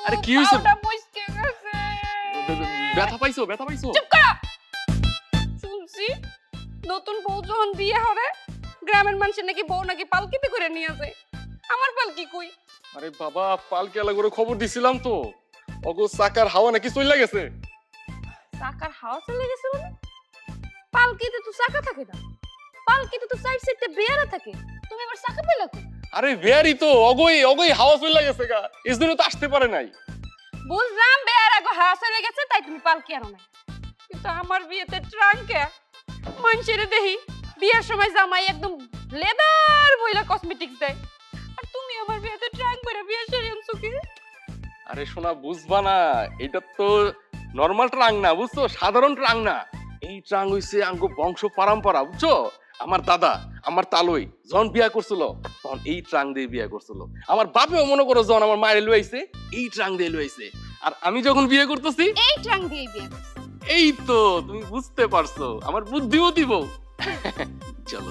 আরে কি হইছে? পাউডার মুচকে গেছে। ব্যথা পাইছো? ব্যথা পাইছো? চুপ কর। শুনছি নতুন বউ যখন বিয়ে হবে গ্রামের মানুষের নাকি বউ নাকি পালকিতে করে নিয়ে যায়। আমার পালকি কই? আরে বাবা, পালকে এলা করে খবর দিছিলাম তো, অগো চাকার হাওয়া নাকি চইলা গেছে। চাকার হাওয়া চলে গেছে মানে? পালকিতে তো চাকা থাকে না, পালকিতে তো সাইড সাইডে বেয়ারা থাকে, তুমি আবার চাকা পেলা কই? আরে ভেরি তো অগই অগই হাওয়া চইলা গেছে গা, এজন্য তো আসতে পারে নাই। বুঝলাম বেয়ারা গো হাওয়া চলে গেছে তাই তুমি পালকি আনো না, কিন্তু আমার বিয়েতে ট্রাঙ্কে মানুষের দেখি বিয়ের সময় জামাই একদম লেদার বইলা কসমেটিক্স দেয়, আর তুমি আমার বিয়েতে ট্রাঙ্ক করে বিয়ের শাড়ি আনছো কি? আরে সোনা বুঝবা না, এটা তো নরমাল ট্রাং না, বুঝছো, সাধারণ ট্রাং না। এই ট্রাং হইছে আঙ্গো বংশ পরম্পরা, বুঝছো। আমার দাদা, আমার তালই যখন বিয়া করছিল তখন এই ট্রাং দিয়ে বিয়া করছিল। আমার বাপেও মনে করো যখন আমার মায়ের লইছে এই ট্রাং দিয়ে লইছে, আর আমি যখন বিয়ে করতেছি এই ট্রাঙ্ক দিয়ে বিয়ে করছো। এই তো তুমি বুঝতে পারছো, আমার বুদ্ধিও দিব। চলো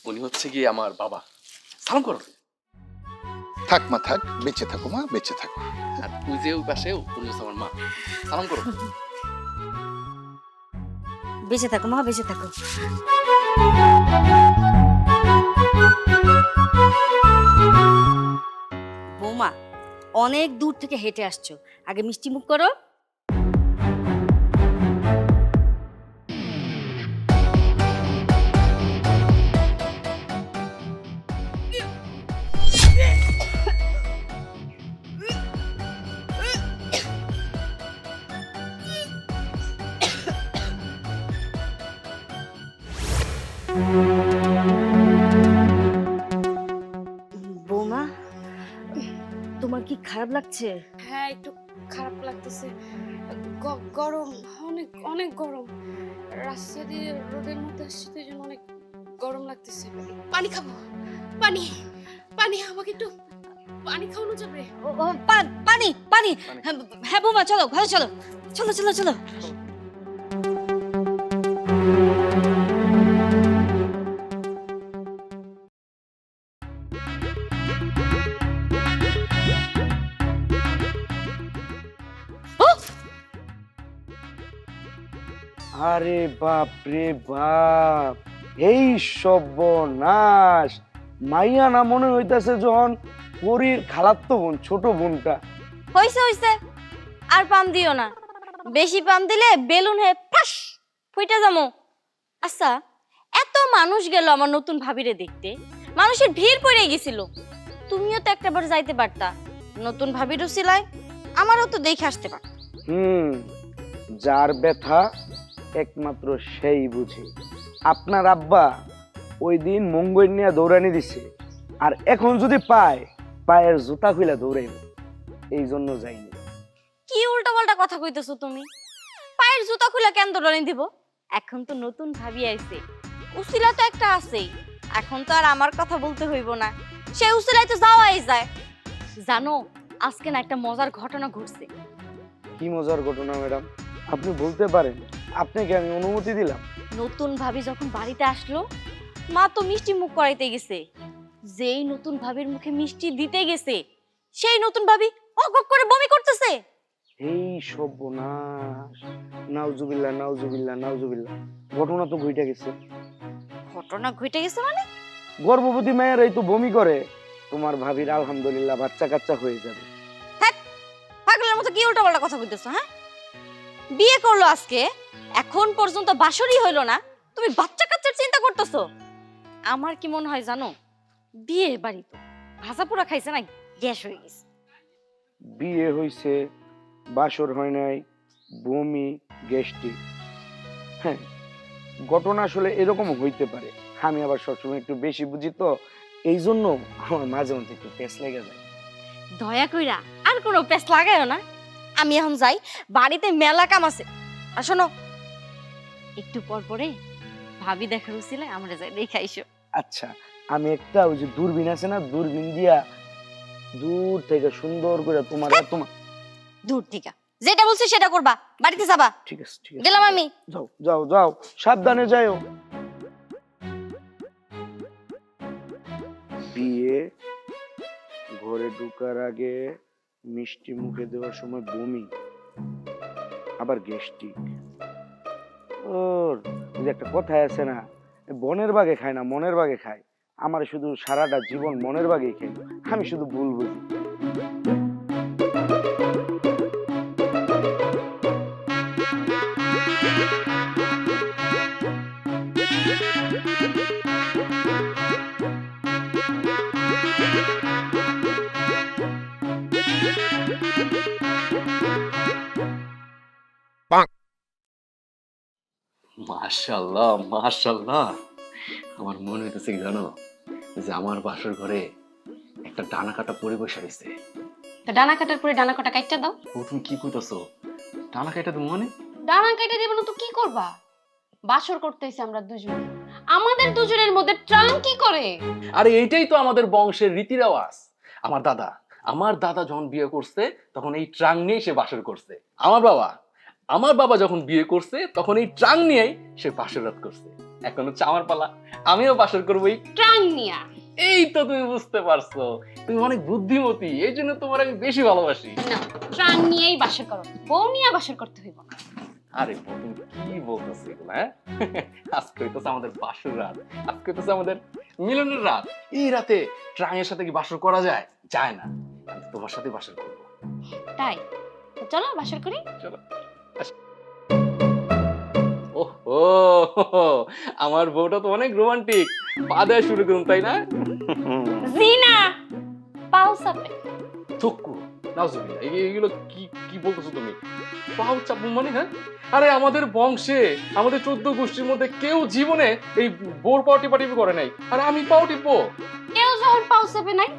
উনি হচ্ছে কি আমার বাবা, সালাম করো। থাক মা থাক, বেঁচে থাকো মা, বেঁচে থাকো। আর ওই যে ওই পাশে উনি হচ্ছে আমার মা, সালাম করো। বেঁচে থাকো মা, বেঁচে থাকো। বৌমা, অনেক দূর থেকে হেঁটে আসছো, আগে মিষ্টি মুখ করো। বৌমা, তোমার কি খারাপ লাগছে? হ্যাঁ একটু খারাপ লাগতেছে, গরম, অনেক অনেক গরম, রাস্তা দিয়ে রোডের মধ্যে আসছে তো জন্য অনেক গরম লাগতেছে। পানি খাবো, পানি পানি, আমাকে একটু পানি খাওয়ানো যাবে? পানি পানি। হ্যাঁ বৌমা, চলো ঘরে চলো, চলো চলো চলো। আরে বাপ রে বাপ, এই সর্বনাশ! মাইয়া না মনে হইতাছে যখন পরীর খালাতো বোন, ছোট বোনটা। হইছে হইছে, আর পাম দিও না, বেশি পাম দিলে বেলুন হয়ে ফাস ফুইটা যামো। আচ্ছা, এত মানুষ গেল আমার নতুন ভাবিরে দেখতে, মানুষের ভিড় পড়ে গেছিল, তুমিও তো একটাবার যাইতে পারতা, নতুন ভাবিরও সিলাই আমারও তো দেখে আসতে পারতা। যার ব্যথা একমাত্র সেই বুঝে। আপনার আব্বা ওই দিন মঙ্গল নিয়ে দৌড়ানি দিছে, আর এখন যদি পায় পায়ের জুতা খুলে দৌড়াইব, এই জন্য যাইনি। কি উল্টা পাল্টা কথা কইতেছো তুমি? পায়ের জুতা খুলে কেন দৌড়ানি দিব? এখন তো নতুন ভাবি আইছে, উসিলা তো একটা আছেই, এখন তো আর আমার কথা বলতে হইব না, সেই উসিলাই তো যাওয়াই যায়। জানো, আজকে না একটা মজার ঘটনা ঘটছে। কি মজার ঘটনা ম্যাডাম? আপনি বলতে পারেন, আপনাকে আমি অনুমতি দিলাম। নতুন ভাবি যখন বাড়িতে আসলো, মা তো মিষ্টি মুখ করাইতে গেছে, যেই নতুন ভাবির মুখে মিষ্টি দিতে গেছে সেই নতুন ভাবি অগক করে বমি করতেছে। এই সর্বনাশ! নাউজুবিল্লাহ নাউজুবিল্লাহ নাউজুবিল্লাহ! ঘটনা তো ঘটে গেছে। ঘটনা ঘটে গেছে মানে? গর্ভবতী মায়েরাই তো বমি করে, তোমার ভাবির আলহামদুলিল্লাহ বাচ্চা কাচ্চা হয়ে যাবে। পাগলের মতো কি উল্টা পাল্টা কথা কইতেছো? হ্যাঁ, বিয়ে করলো আজকে, এখন পর্যন্ত বাসরই হইলো না, তুমি বাচ্চা কাচ্চার চিন্তা করতেছো? আমার কি মনে হয় জানো, বিয়ে বাড়ি তো ভাজা পোড়া খাইছে না, গ্যাস হয়ে গেছে। বিয়ে হইছে, বাসর হয় নাই, বমি, গ্যাস্ট্রিক। হ্যাঁ, ঘটনা আসলে এরকম হইতে পারে। আমি আবার সবসময় একটু বেশি বুঝি, তো এই জন্য আমার মাঝে মধ্যে একটু পেস লেগে যায়। দয়া কইরা আর কোনো পেস লাগায়ও না। আমি এখন যাই, বাড়িতে মেলা কাম আছে। আর শোনো, একটু পর পরে ভাবি দেখার উচিলে আমরা যাই দেখে আইসো। আচ্ছা, আমি একটা ওই যে দূরবীন আছে না, দূরবীন দিয়া দূর থেকে সুন্দর করে তোমার দূর থেকে যেটা বলছি সেটা করবা, বাড়িতে যাবা। ঠিক আছে ঠিক আছে, গেলাম আমি। যাও যাও যাও, সাবধানে যাও। বিয়ে ঘরে ঢোকার আগে মিষ্টি মুখে দেওয়ার সময় বমি, আবার গ্যাস্ট্রিক। ওর ওই যে একটা কথাই আছে না, বনের বাগে খায় না মনের বাগে খায়। আমার শুধু সারাটা জীবন মনের বাগেই খাই, আমি শুধু ভুল বুঝি। মাশাআল্লাহ মাশাআল্লাহ, আমার মনে হইতেছে কি জানো, যে আমার বাসর ঘরে একটা ডানা কাটা পরিবেশ হয়েছে। তো ডানা কাটার পরে ডানা কাটা কাটটা দাও। ও তুমি কি কইতাছো? ডানা কাটা তো মানে? ডানা কেটে দেব না তো কি করবা? বাসর করতেছি আমরা দুজনে, আমাদের দুজনের মধ্যে ট্রাং কি করে? আরে এইটাই তো আমাদের বংশের রীতি রেওয়াজ। আমার দাদা যখন বিয়ে করছে তখন এই ট্রাং নিয়ে সে বাসর করছে। আমার বাবা যখন বিয়ে করছে তখন এই ট্রাং নিয়েই সে বাসর রাত করছে। এখন হচ্ছে আমার পালা, আমিও বাসর করবো এই ট্রাং নিয়া। এই তো তুমি বুঝতে পারছো, তুমি অনেক বুদ্ধিমতী, এই জন্য তোমার আমি বেশি ভালোবাসি। না, ট্রাং নিয়েই বাসর করো, বউ নিয়ে বাসর করতে হইব না। আরে তুমি কি বলতেছো এগুলো? হ্যাঁ, আজকে হইতেছে আমাদের বাসর রাত, আজকে হইতেছে আমাদের মিলনের রাত। এই রাতে ট্রাঙের সাথে কি বাসর করা যায়? যায় না। আমি তোমার সাথে বাসর করবো। তাই তো চলো বাসর করি। চলো। ওহো, আমার বউটা তো অনেক রোমান্টিক, পা দেয়া শুরু করুন, তাই না? জি না, পাও চাপে। চক্কু নাউজুবিল্লাহ, এগুলো কি কি বলতেছো তুমি? পাও চাপু মানে? হ্যাঁ, আরে আমাদের বংশে, আমাদের 14 গোষ্ঠীর মধ্যে কেউ জীবনে এই বোর পাও টিপাটিপি করে নাই, আর আমি পাও টিপবো? কেউ যখন পাও চাপে নাই,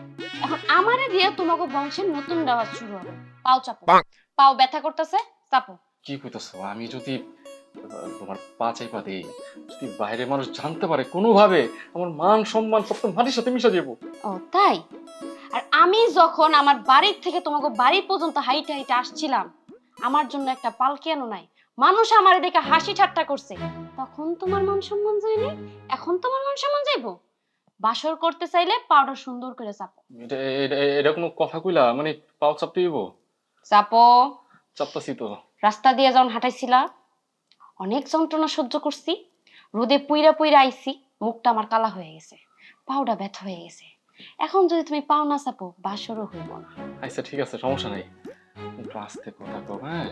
এখন আমারে দিয়ে তোমাকে বংশের নতুন রেওয়াজ শুরু হবে। পাও চাপো, পাও ব্যথা করতেছে, চাপো। কি কইতাছো? আমি যদি তোমার পা চাইপা দেই, যদি বাইরে মানুষ জানতে পারে কোনোভাবে, আমার মান সম্মান সব তো মাটির সাথে মিশে যাবো। ও তাই? আর আমি যখন আমার বাড়ির থেকে তোমাকে বাড়ি পর্যন্ত হাইটে হাইটে আসছিলাম, আমার জন্য একটা পালকি আনো নাই, মানুষ আমারে দেখে হাসি ঠাট্টা করছে, তখন তোমার মান সম্মান যায়নি, এখন তোমার মান সম্মান যাইবো? বাসর করতে চাইলে পাউডার সুন্দর করে চাপো। এটা কোনো কথা কইলা? মানে পাও চাপতে দিব? চাপো। চাপতাছি তো। রাস্তা দিয়ে যখন হাঁটাইছিলা, অনেক যন্ত্রণা সহ্য করছি, রোদে পুইরা পুইরা আইছি, মুখটা আমার কালা হয়ে গেছে, পাউডার ব্যথা হয়ে গেছে। এখন যদি তুমি পাও না চাপো, বাসরও হইব না। আচ্ছা ঠিক আছে, সমস্যা নাই, একটু আস্তে কথা কও। হ্যাঁ,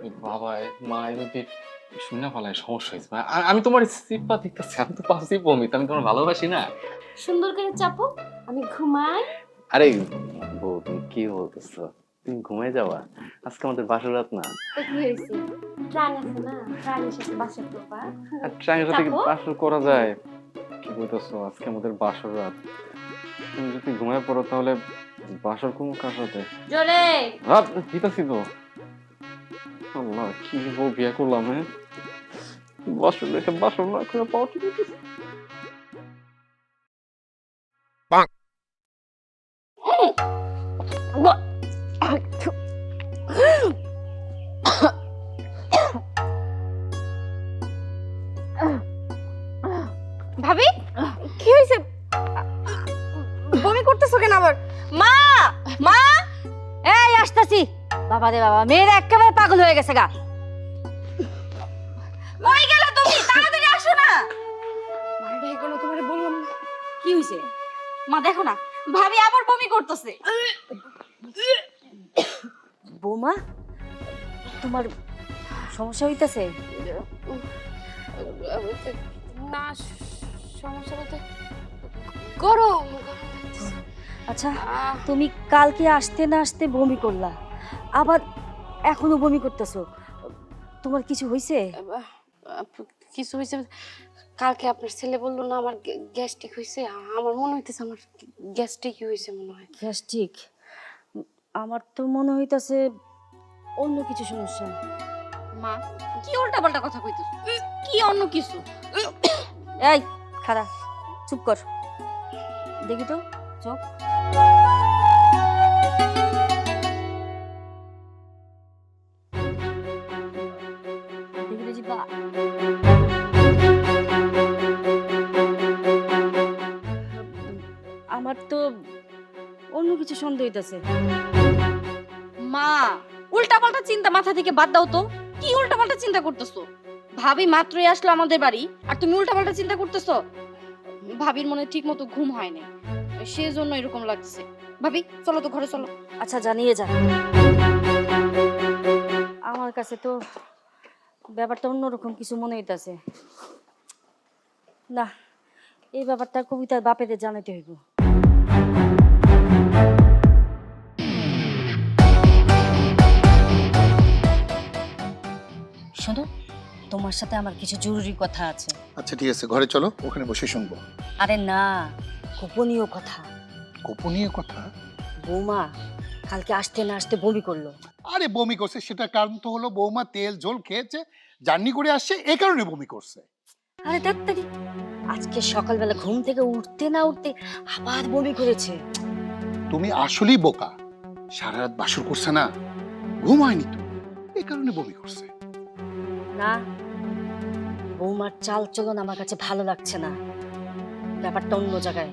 ওই বাবা মা যদি শুনে ফেলায় সমস্যা হয়েছে। আমি তোমার সিপা দিতেছি, আমি তো পাচ্ছি বমিত, আমি তোমার ভালোবাসি না। সুন্দর করে চাপো, আমি ঘুমাই। আরে বউ, তুমি কি বলতেছো? তুমি ঘুমাই যাওয়া? আজকে আমাদের বাসর রাত না। তো কি হয়েছে? ট্রাং আছে না, ট্রাঙের সাথে বাসর করবা। আর ট্রাঙের সাথে কি চাপো। বাসর করা যায়? কি বলতেছো? আজকে আমাদের বাসর রাত, তুমি যদি ঘুমায় পড়ো তাহলে বাসর কোন কার সাথে? জোরে। রাত দিতাছি তো। আল্লাহ, কি বউ বিয়ে করলাম? হ্যাঁ, বাসর রেখে বাসর না করে পাও ঠিক আছে। ভাবি, কি হয়েছে? বমি করতেছো কেন আবার? মা, মা, এই আসতাছি। বাবা রে বাবা, মেয়েরা একেবারে পাগল হয়ে গেছে গা। কই গেল তুমি? তাড়াতাড়ি আসো না। মারে এগুলো তোমারে বললাম না। কি হইছে? মা দেখো না, ভাবি আবার বমি করতেছে। বৌমা, তোমার সমস্যা হইতাছে? না, সমস্যা বলতে গরম। আচ্ছা, তুমি কালকে আসতে না আসতে বমি করলা, আবার এখনো বমি করতেছো, তোমার কিছু হইছে? কিছু হয়েছে? কালকে আপনার ছেলে বললো না আমার গ্যাস্ট্রিক হয়েছে। আমার মনে হইতেছে আমার গ্যাস্ট্রিক হয়েছে মনে হয়। গ্যাস্ট্রিক? আমার তো মনে হইতাছে অন্য কিছু সমস্যা। মা কি উল্টাপাল্টা কথা কইতেছ? কি অন্য কিছু? এই খারা, চুপ কর। দেখি তো চোখ। দেখি তো জিব্বা। আমার তো অন্য কিছু সন্দেহ হইতাছে। মা উল্টাপাল্টা চিন্তা মাথা থেকে বাদ দাও তো। কি উল্টাপাল্টা চিন্তা করতেছো? ভাবি মাত্রই আসলো আমাদের বাড়ি আর তুমি উল্টাপাল্টা চিন্তা করতেছো? ভাবির মনে ঠিক মতো ঘুম হয় নাই, সেজন্য এরকম লাগছে। ভাবি চলো তো ঘরে চলো। আচ্ছা জানিয়ে যা। আমার কাছে তো ব্যাপারটা অন্যরকম কিছু মনে হইতাছে। না, এই ব্যাপারটা কবিতার বাপেদের জানাইতে হইব। শোনো, তোমার সাথে আমার কিছু জরুরি কথা আছে। আচ্ছা ঠিক আছে, ঘরে চলো, ওখানে বসে শুনবো। আরে না, গোপনীয় কথা। গোপনীয় কথা? বৌমা কালকে আসতে না আসতে বমি করলো। আরে বমি করছে সেটা কারণ তো হলো বৌমা তেল ঝোল খেয়েছে, জার্নি করে আসছে, এই কারণে বমি করছে। আরে ডাক্তারি, আজকে সকালবেলা ঘুম থেকে উঠতে না উঠতে আবার বমি করেছে। তুমি আসলেই বোকা, সারা রাত বাসর করছে না, ঘুম হয়নি তো, এই কারণে বমি করছে। না, বৌমার চাল চলন আমার কাছে ভালো লাগছে না, ব্যাপারটা অন্য জায়গায়।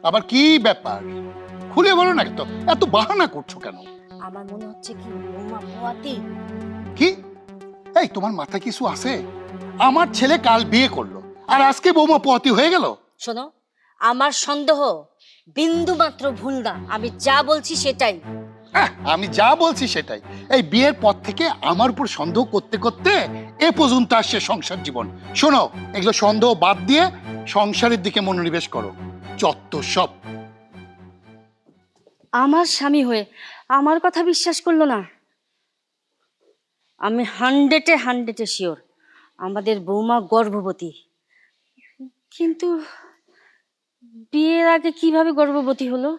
আবার কি ব্যাপার, খুলে বলো না, তো এত বাহানা করছো কেন? আমার মনে হচ্ছে কি বৌমা পোয়াতি। কি? এই তোমার মাথায় কিছু আছে? আমার ছেলে কাল বিয়ে করলো আর আজকে বৌমা পোয়াতি হয়ে গেল? শোনো, আমার সন্দেহ বিন্দু মাত্র ভুল না, আমি যা বলছি সেটাই। আমি যা বলছি সেটাই। এই বিয়ের পর থেকে আমার উপর সন্দেহ করতে করতে এ পর্যন্ত আসছে সংসার জীবন। শোনো, এগুলো সন্দেহ বাদ দিয়ে সংসারের দিকে মনোনিবেশ করো, যত সব। আমার স্বামী হয়ে আমার কথা বিশ্বাস করলো না। আমি 100-এ শিওর আমাদের বৌমা গর্ভবতী। কিন্তু বিয়ের আগে কিভাবে গর্ভবতী হলো?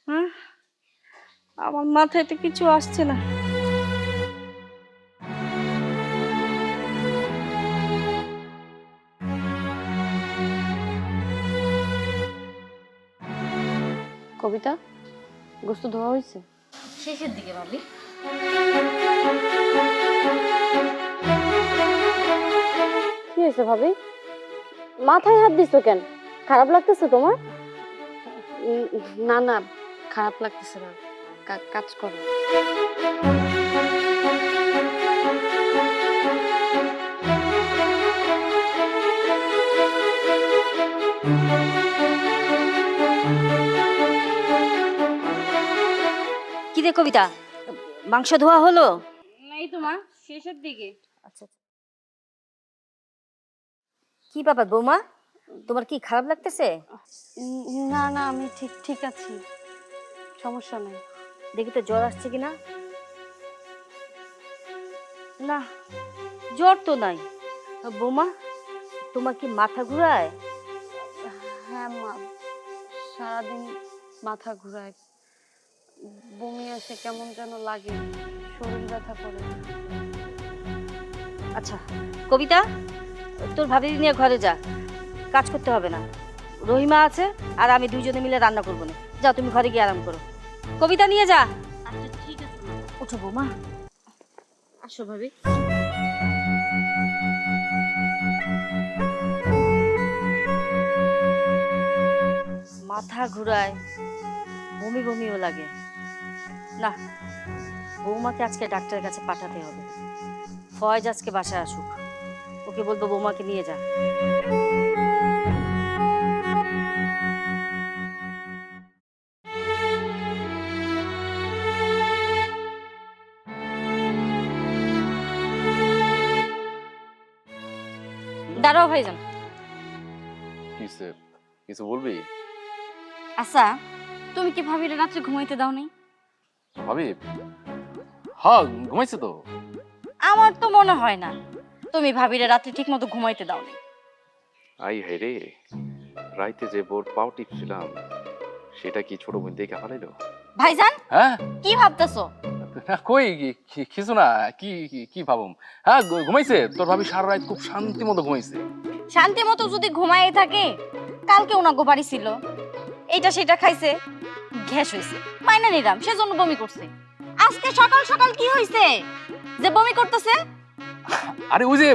হ্যাঁ, আমার মাথায় তো কিছু আসছে না। কবিতা গোস্ত ধোয়া হয়েছে? শেষের দিকে ভাবি। কি হয়েছে ভাবি? মাথায় হাত দিছো কেন? খারাপ লাগতেছে তোমার? না না, খারাপ লাগতেছে না, কাজ করো। কি রে কবিতা, মাংস ধোয়া হলো? এই তোমার শেষের দিকে। আচ্ছা, কি ব্যাপার বৌমা, তোমার কি খারাপ লাগতেছে? না না, আমি ঠিক ঠিক আছি, সমস্যা নেই। দেখি তো জ্বর আসছে কিনা। না, জ্বর তো নাই। বৌমা, তোমার কি মাথা ঘুরায়? হ্যাঁ মা, সারাদিন মাথা ঘুরায়, বমি আসে, কেমন যেন লাগে, শরীর ব্যথা করে। আচ্ছা কবিতা, তোর ভাবি নিয়ে ঘরে যা, কাজ করতে হবে না। রহিমা আছে আর আমি দুইজনে মিলে রান্না করবো না। যাও তুমি ঘরে গিয়ে আরাম করো। কবিতা নিয়ে যা। আচ্ছা ঠিক আছে। উঠো বৌমা, আসো ভাবি। মাথা ঘুরায়, বমি বমিও লাগে। না, বৌমাকে আজকে ডাক্তারের কাছে পাঠাতে হবে। ফয়েজ আজকে বাসায় আসুক, ওকে বলবো বৌমাকে নিয়ে যা। দাঁড়াও ভাইজান। কিছু বলবি? আচ্ছা, তুমি কি ভাবিরে রাত্রে ঘুমাইতে দাও নাই? ভাবি, হ্যাঁ ঘুমাইছে তো। আমার তো মনে হয় না। তুমি ভাবিরে রাত্রে ঠিক মতো ঘুমাইতে দাও নি। আই হে রে, রাইতে যে বোর পাও টিপছিলাম সেটা কি ছোট বোন দেখে ফেলাইলো? ভাইজান হ্যাঁ কি ভাবতেছো? কই কিছু না, কি কি ভাবুম। হ্যাঁ ঘুমাইছে, তোর ভাবি সারা রাত খুব শান্তি মতো ঘুমাইছে। শান্তি মতো যদি ঘুমাই থাকে, কালকে ওনাগো বাড়ি ছিল, এইটা সেটা খাইছে, গ্যাস হইছে, মাইনা নিলাম, সেজন্য বমি করছে। আজকে সকাল সকাল কি হইছে যে বমি করতেছে? আরে ওই যে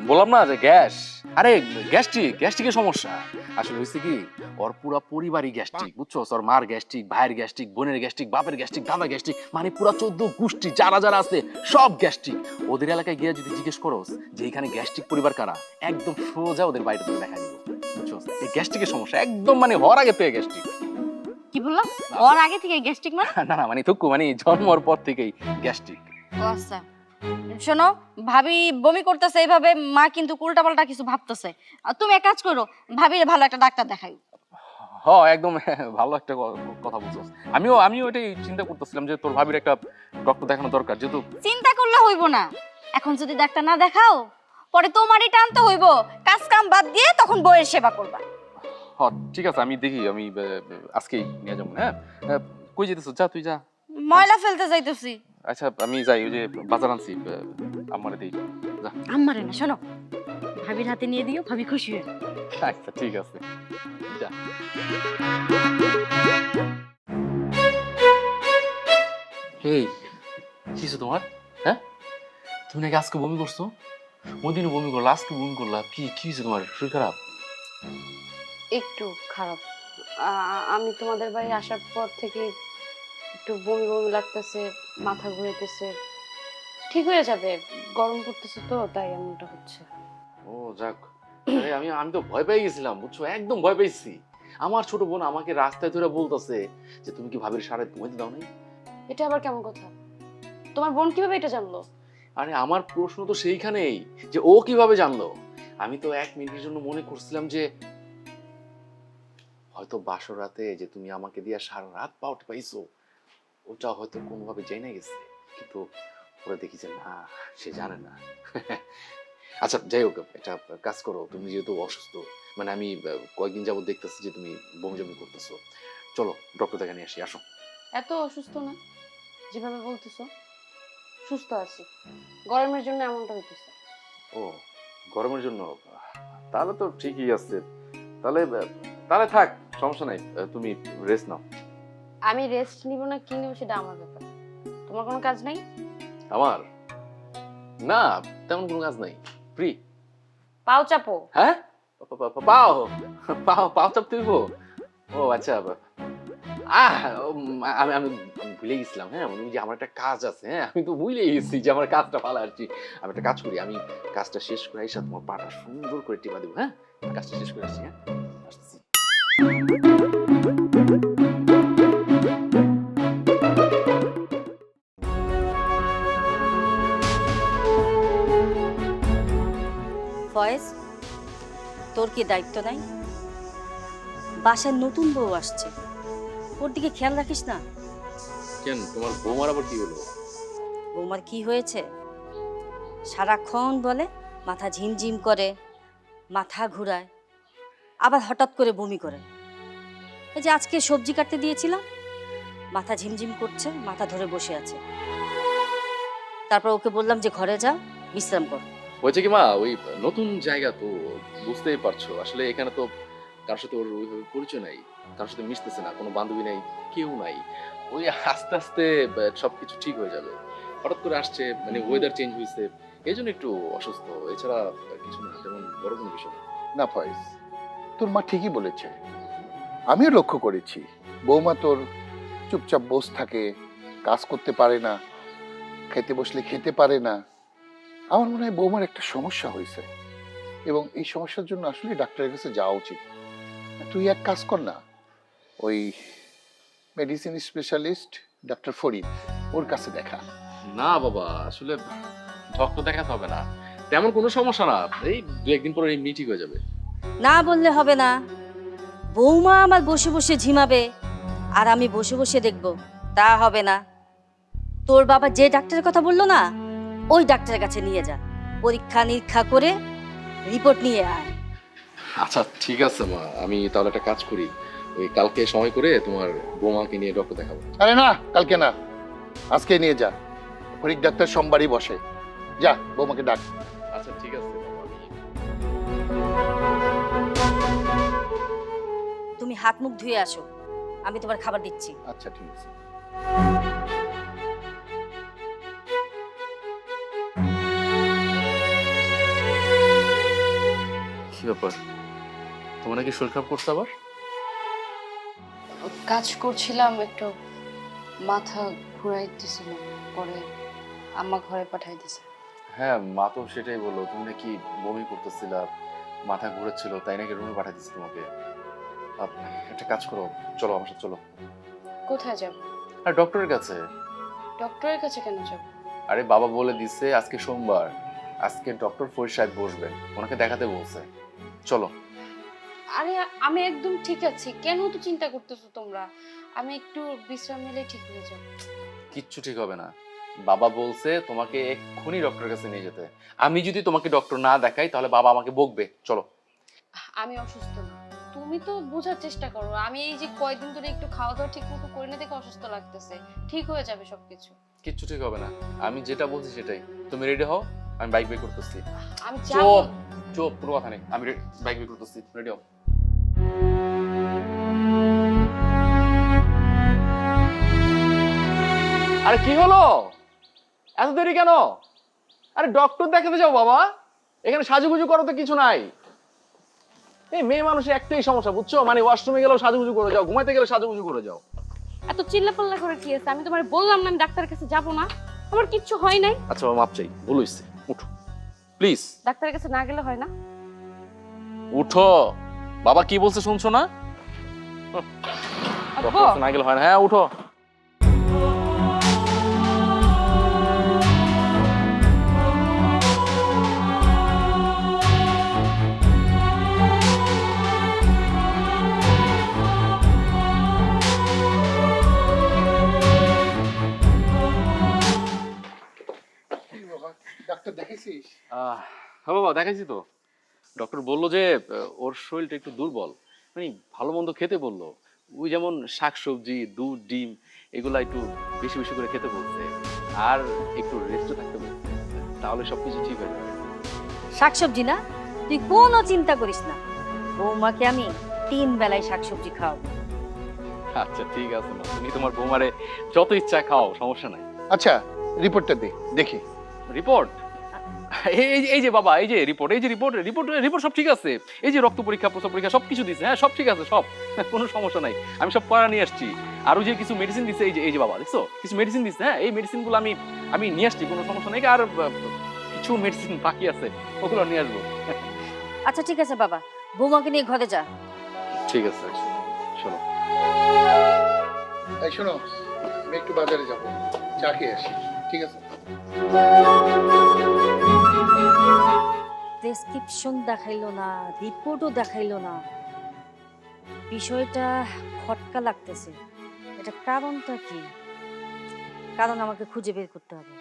বললাম না যে গ্যাস, আরে গ্যাস্ট্রিকের সমস্যা। আসলে হয়েছে কি, ওর পুরা পরিবারই গ্যাস্ট্রিক, বুঝছো? ওর মার গ্যাস্ট্রিক, ভাইয়ের গ্যাস্ট্রিক, বোনের গ্যাস্ট্রিক, বাপের গ্যাস্ট্রিক, দাদা গ্যাস্ট্রিক, মানে পুরা 14 গোষ্ঠী যারা যারা আছে সব গ্যাস্ট্রিক। ওদের এলাকায় গিয়ে যদি জিজ্ঞেস করোস যে এখানে গ্যাস্ট্রিক পরিবার কারা, একদম সোজা ওদের বাইরে থেকে দেখা দিব, বুঝছো? এই গ্যাস্ট্রিকের সমস্যা একদম মানে হওয়ার আগে থেকে গ্যাস্ট্রিক। কি বললাম? ওর আগে থেকে গ্যাস্ট্রিক মানে? না না মানে থুকু মানে জন্মর পর থেকেই গ্যাস্ট্রিক। ও আচ্ছা, শোনো, ভাবি বমি করতেছে এইভাবে, মা কিন্তু উল্টাপাল্টা কিছু ভাবতেছে। আর তুমি এক কাজ করো, ভাবির ভালো একটা ডাক্তার দেখাই। হ্যাঁ একদম ভালো একটা কথা বলছস। আমিও এটাই চিন্তা করতেছিলাম যে তোর ভাবির একটা ডক্টর দেখানো দরকার, যেহেতু চিন্তা করলে হইব না, এখন যদি ডাক্তার না দেখাও পরে তোমারই টানতে হইব, কাজ কাম বাদ দিয়ে তখন বউয়ের সেবা করবা। হ্যাঁ ঠিক আছে, আমি দেখি, আমি আজকেই নিয়ে যাবো। হ্যাঁ কই যেতেছ? যা তুই যা। ময়লা ফেলতে যাইতেছি। আচ্ছা আমি যাই, ওই যে বাজার আনছি, আমারে দেই। যা। আম্মারে না, শোনো, ভাবির হাতে নিয়ে দিও, ভাবি খুশি হয়ে। আচ্ছা ঠিক আছে, যা। এই কিছু তোমার, হ্যাঁ তুমি নাকি আজকে বমি করছো? ওই দিনও বমি করলা, আজকে বমি করলা, কি কি হয়েছে তোমার? শরীর খারাপ? একটু খারাপ। আমি তোমাদের বাড়ি আসার পর থেকে একটু বমি বমি লাগতেছে, মাথা ঘুরাইতেছে। ঠিক হয়ে যাবে, গরম পড়তেছে তো তাই এমনটা হচ্ছে। ও যাক। আরে আমি তো ভয় পেয়ে গেছিলাম, বুঝছো? একদম ভয় পেয়েছি। আমার ছোট বোন আমাকে রাস্তায় ধরে বলতেছে যে তুমি কি ভাবির সারা ঘুমাইতে দাও নাই? এটা আবার কেমন কথা? তোমার বোন কিভাবে এটা জানলো? আরে আমার প্রশ্ন তো সেইখানেই যে ও কিভাবে জানলো। আমি তো 1 মিনিটের জন্য মনে করছিলাম যে হয়তো বাসর রাতে যে তুমি আমাকে দিয়ে সারা রাত পাউট পাইছো, ওটা হয়তো কোনোভাবে জেনে গেছে, কিন্তু ওরা দেখি যে না, সে জানে না। আচ্ছা যাই হোক, একটা কাজ করো, তুমি যেহেতু অসুস্থ, মানে আমি কয়েকদিন যাবত দেখতেছি যে তুমি বমি জমি করতেছো, চলো ডক্টর দেখা নিয়ে আসি, আসো। এত অসুস্থ না যেভাবে বলতেছো, সুস্থ আছি। গরমের জন্য এমনটা হইতেছে। ও গরমের জন্য? তাহলে তো ঠিকই আছে, তাহলে তাহলে থাক, সমস্যা নাই, তুমি রেস্ট নাও। আমি রেস্ট নিব না কি নিব সেটা আমার ব্যাপার। তোমার কোনো কাজ নাই? আমার না, তেমন কোনো কাজ নাই, ফ্রি। পাও চাপো। হ্যাঁ পাও পাও পাও চাপতে হইব? ও আচ্ছা, আমি আমি ভুলে গেছিলাম। হ্যাঁ ওই যে আমার একটা কাজ আছে, হ্যাঁ আমি তো ভুলে গেছি যে আমার কাজটা ভালো আর কি। আমি একটা কাজ করি, আমি কাজটা শেষ করে এসে তোমার পাটা সুন্দর করে টিপা দেবো। হ্যাঁ কাজটা শেষ করে আসছি, হ্যাঁ আসছি। ফয়েজ, তোর কি দায়িত্ব নাই? বাসায় নতুন বউ আসছে, ওর দিকে খেয়াল রাখিস না? কেন তোমার বৌমার আবার কি হলো? বৌমার কি হয়েছে? সারাক্ষণ বলে মাথা ঝিমঝিম করে, মাথা ঘুরায়, আবার হঠাৎ করে বমি করে। এই যে আজকে সবজি কাটতে দিয়েছিলাম, মাথা ঝিমঝিম করছে, মাথা ধরে বসে আছে। তারপর ওকে বললাম যে ঘরে যা, বিশ্রাম কর। হয়েছে কি মা, ওই নতুন জায়গা তো, বুঝতেই পারছো, আসলে এখানে তো কারোর সাথে ওর ওইভাবে পরিচয় নাই, কারোর সাথে মিশতেছে না, কোনো বান্ধবী নাই, কেউ নাই। ওই আস্তে আস্তে সবকিছু ঠিক হয়ে যাবে। হঠাৎ করে আসছে, মানে ওয়েদার চেঞ্জ হয়েছে, এই জন্য একটু অসুস্থ, এছাড়া কিছু না, তেমন বড় কোনো বিষয় না। না ফয়েজ, তোর মা ঠিকই বলেছে, আমিও লক্ষ্য করেছি বৌমা তোর চুপচাপ বস থাকে, কাজ করতে পারে না, খেতে বসলে খেতে পারে না। আমার মনে হয় বৌমার একটা সমস্যা হয়েছে, এবং এই সমস্যার জন্য আসলে ডাক্তারের কাছে যাওয়া উচিত। তুই এক কাজ কর না, ওই মেডিসিন স্পেশালিস্ট ডাক্তার ফরিদ, ওর কাছে দেখা। না বাবা, আসলে ডক্টর দেখাতে হবে না, তেমন কোনো সমস্যা না, এই 2-1 দিন পরে এমনি ঠিক হয়ে যাবে। না বললে হবে না, বৌমা আমার বসে বসে ঝিমাবে আর আমি বসে বসে দেখব, তা হবে না। তোর বাবা যে ডাক্তারের কথা বললো না, ওই ডাক্তারের কাছে নিয়ে যা, পরীক্ষা নিরীক্ষা করে রিপোর্ট নিয়ে আয়। আচ্ছা ঠিক আছে মা, আমি তাহলে একটা কাজ করি, ওই কালকে সময় করে তোমার বৌমাকে নিয়ে ডক্টর দেখাবো। আরে না, কালকে না, আজকে নিয়ে যা। ফরিক ডাক্তার সোমবারই বসে। যা, বৌমাকে ডাক। আচ্ছা ঠিক আছে বাবা, তুমি হাত মুখ ধুয়ে আসো, আমি তোমার খাবার দিচ্ছি। আচ্ছা ঠিক আছে। কি ব্যাপার, তোমার নাকি শরীর খারাপ করছে আবার? কাজ করছিলাম, একটু মাথা ঘুরাইতেছিল, পরে আম্মা ঘরে পাঠাই দিছে। হ্যাঁ, মা তো সেটাই বললো, তুমি নাকি বমি করতেছিলা, মাথা ঘুরেছিল, তাই নাকি রুমে পাঠিয়ে দিচ্ছে তোমাকে। একটা কাজ করো, চলো আমার সাথে চলো। কোথায় যাব? আর ডক্টরের কাছে। ডক্টরের কাছে কেন যাব? আরে বাবা বলে দিচ্ছে আজকে সোমবার, আজকে ডক্টর ফরিদ সাহেব বসবেন, ওনাকে দেখাতে বলছে, চলো। আরে আমি একদম ঠিক আছি, কেন তো চিন্তা করতেছো তোমরা? আমি একটু বিশ্রাম নিলে ঠিক হয়ে যাব। কিচ্ছু ঠিক হবে না, বাবা বলছে তোমাকে এক্ষুনি ডক্টরের কাছে নিয়ে যেতে। আমি যদি তোমাকে ডক্টর না দেখাই তাহলে বাবা আমাকে বকবে, চলো। আমি অসুস্থ না, তুমি তো বোঝার চেষ্টা করো। আমি এই যে কয়দিন ধরে একটু খাওয়া দাওয়া ঠিক মতো করে না দেখে অসুস্থ লাগতেছে, ঠিক হয়ে যাবে সবকিছু। কিচ্ছু ঠিক হবে না, আমি যেটা বলছি সেটাই। তুমি রেডি হও, আমি বাইক বের করতেছি। আমি চুপ যাব। চুপ, কোনো কথা নেই, আমি বাইক বের করতেছি, রেডি হও। আরে কি হলো, এত দেরি কেন? আরে ডক্টর দেখাতে যাও বাবা, এখানে সাজুগুজু করো তো কিছু নাই। এই মেয়ে মানুষের একটাই সমস্যা বুঝছো, মানে ওয়াশরুমে গেলেও সাজুগুজু করে যাও, ঘুমাইতে গেলে সাজুগুজু করে যাও। এত চিল্লাপাল্লা করে কি আছে? আমি তোমার বললাম না আমি ডাক্তারের কাছে যাব না, আমার কিচ্ছু হয় নাই। আচ্ছা মাপ চাই, ভুল হইছে, উঠো প্লিজ। ডাক্তারের কাছে না গেলে হয় না? উঠো, বাবা কি বলছে শুনছো না? আব্বু, না গেলে হয় না, হ্যাঁ উঠো। ডাক্তার দেখাইছিস? হ্যাঁ বাবা দেখাইছি তো, ডক্টর বললো যে ওর শরীরটা একটু দুর্বল, মানে ভালো মন্দ খেতে বললো, ওই যেমন শাকসবজি, দুধ, ডিম এগুলা একটু বেশি বেশি করে খেতে বলছে, আর একটু রেস্টে থাকতে বলছে, তাহলে সবকিছু ঠিক হয়ে যাবে। শাকসবজি না, তুই কোনো চিন্তা করিস না, বৌমাকে আমি 3 বেলায় শাকসবজি খাওয়াবো। আচ্ছা ঠিক আছে মা, তুমি তোমার বৌমারে যত ইচ্ছা খাও, সমস্যা নাই। আচ্ছা, রিপোর্টটা দে, দেখি। রিপোর্ট? এই যে বাবা, এই যে রিপোর্ট, এই যে রিপোর্ট রিপোর্ট রিপোর্ট সব ঠিক আছে। এই যে রক্ত পরীক্ষা, প্রস্রাব পরীক্ষা সবকিছু দিছে, হ্যাঁ সব ঠিক আছে, সব কোনো সমস্যা নাই, আমি সব করা নিয়ে আসছি। আরো যে কিছু মেডিসিন দিছে, এই যে বাবা দেখছো কিছু মেডিসিন দিছে, হ্যাঁ এই মেডিসিনগুলো আমি নিয়ে আসছি, কোনো সমস্যা নেই। আর কিছু মেডিসিন বাকি আছে, ওগুলো নিয়ে আসবো। আচ্ছা ঠিক আছে বাবা, বৌমাকে নিয়ে ঘরে যা। ঠিক আছে, চলো। এই শোনো, আমি একটু বাজারে যাবো, চা খেয়ে আসি, ঠিক আছে? প্রেসক্রিপশন দেখাইলো না, রিপোর্টও দেখাইলো না, বিষয়টা খটকা লাগতেছে। এটা কারণটা কি? কারণ আমাকে খুঁজে বের করতে হবে।